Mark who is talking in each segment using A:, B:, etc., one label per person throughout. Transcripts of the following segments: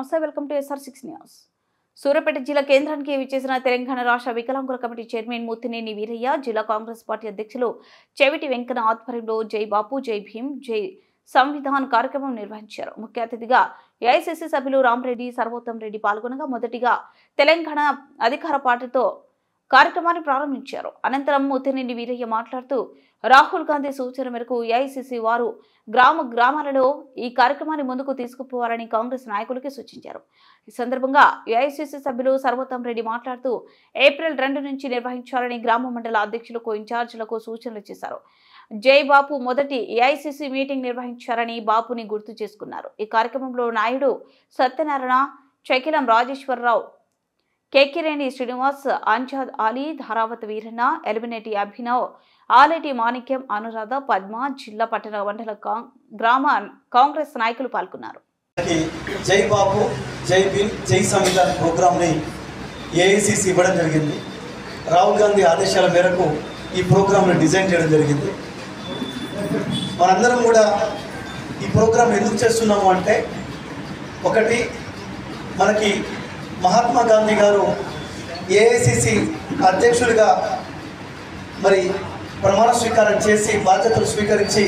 A: నమస్తే, welcome to SR6 news. Suryapet జిల్లా కేంద్రానికి విచ్చేసిన తెలంగాణ రాష్ట్ర వికలాంగుల కమిటీ చైర్మన్ ముత్తినేని వీరయ్య, జిల్లా కాంగ్రెస్ పార్టీ అధ్యక్షులు చెవిటి వెంకన్న ఆధ్వర్యంలో జై బాపు, జై భీమ్, జై సంవిధాన్ కార్యక్రమం నిర్వహించారు. ముఖ్య అతిథిగా ఏఐసిసి సభ్యులు రామరెడ్డి, సర్వోత్తం రెడ్డి పాల్గొనగా మొదటిగా తెలంగాణ అధికార పార్టీతో కార్యక్రమాన్ని ప్రారంభించారు. అనంతరం ముత్తినేని వీరయ్య మాట్లాడుతూ రాహుల్ గాంధీ సూచన మేరకు ఏఐసిసి వారు గ్రామాలలో ఈ కార్యక్రమాన్ని ముందుకు తీసుకుపోవాలని కాంగ్రెస్ నాయకులకి సూచించారు. ఈ సందర్భంగా ఏఐసిసి సభ్యులు సర్వోత్తం రెడ్డి మాట్లాడుతూ ఏప్రిల్ 2 నుంచి నిర్వహించాలని గ్రామ మండల అధ్యక్షులకు, ఇన్ఛార్జీలకు సూచనలు చేశారు. జై బాపు మొదటి ఏఐసిసి మీటింగ్ నిర్వహించారని బాపుని గుర్తు చేసుకున్నారు. ఈ కార్యక్రమంలో నాయుడు సత్యనారాయణ, చకిలం రాజేశ్వరరావు, కేకిరేణి శ్రీనివాస్, అంజాద్ అలీ, ధారావత్ వీరన్న, ఎలిమినేటి అభినవ్, ఆలేటి మాణిక్యం, అనురాధ, పద్మ, జిల్లా పట్టణ మండల గ్రామ కాంగ్రెస్ నాయకులు పాల్గొన్నారు.
B: జై బాపు, జై భీమ్, జై సంవిధాన్ ప్రోగ్రామ్ని ఏఐసిసి ఇవ్వడం జరిగింది. రాహుల్ గాంధీ ఆదేశాల మేరకు ఈ ప్రోగ్రామ్ని డిజైన్ చేయడం జరిగింది. మనందరం కూడా ఈ ప్రోగ్రాం ఎందుకు చేస్తున్నాము అంటే, ఒకటి మనకి మహాత్మా గాంధీ గారు ఏఐసిసి అధ్యక్షుడిగా మరి ప్రమాణ స్వీకారం చేసి బాధ్యతలు స్వీకరించి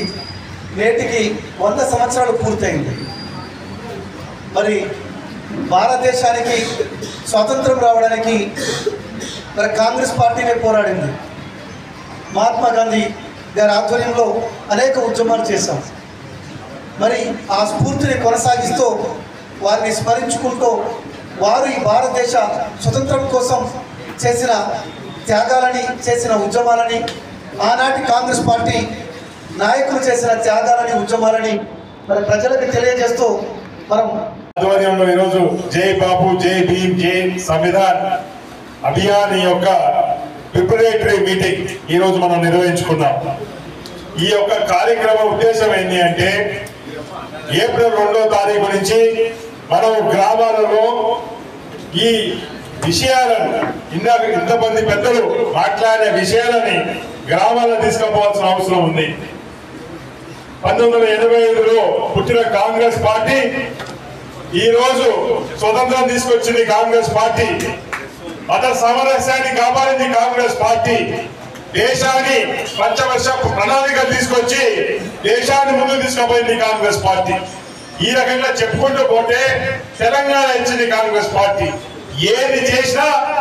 B: నేటికి 100 సంవత్సరాలు పూర్తయింది. మరి భారతదేశానికి స్వాతంత్రం రావడానికి మరి కాంగ్రెస్ పార్టీనే పోరాడింది. మహాత్మా గాంధీ గారి ఆధ్వర్యంలో అనేక ఉద్యమాలు చేశాం. మరి ఆ స్ఫూర్తిని కొనసాగిస్తూ వారిని స్మరించుకుంటూ వారు ఈ భారతదేశ స్వతంత్రం కోసం చేసిన త్యాగాలని, చేసిన ఉద్యమాలని, ఆనాటి కాంగ్రెస్ పార్టీ నాయకులు చేసిన త్యాగాలని, ఉద్యమాలని మరి ప్రజలకు తెలియజేస్తూ మనం
C: ఆధ్వర్యంలో ఈరోజు జై బాపు, జై భీమ్, జై సంవిధాన్ అభియాన్ యొక్క ప్రిపరేటరీ మీటింగ్ ఈరోజు మనం నిర్వహించుకున్నాం. ఈ యొక్క కార్యక్రమ ఉద్దేశం ఏంటి అంటే, ఏప్రిల్ 2వ తారీఖు నుంచి మనం గ్రామాలలో ఈ విషయాలను, ఇంతమంది పెద్దలు మాట్లాడే విషయాలని గ్రామాల్లో తీసుకుపోవాల్సిన అవసరం ఉంది. 1985లో పుట్టిన కాంగ్రెస్ పార్టీ ఈ రోజు స్వతంత్రం తీసుకొచ్చింది. కాంగ్రెస్ పార్టీ మత సామరస్యాన్ని కాపాడింది. కాంగ్రెస్ పార్టీ దేశాన్ని పంచవర్ష ప్రణాళికలు తీసుకొచ్చి దేశాన్ని ముందుకు తీసుకుపోయింది కాంగ్రెస్ పార్టీ. ఈ రకంగా చెప్పుకుంటూ పోతే తెలంగాణ ఇచ్చింది కాంగ్రెస్ పార్టీ. ఏది చేసినా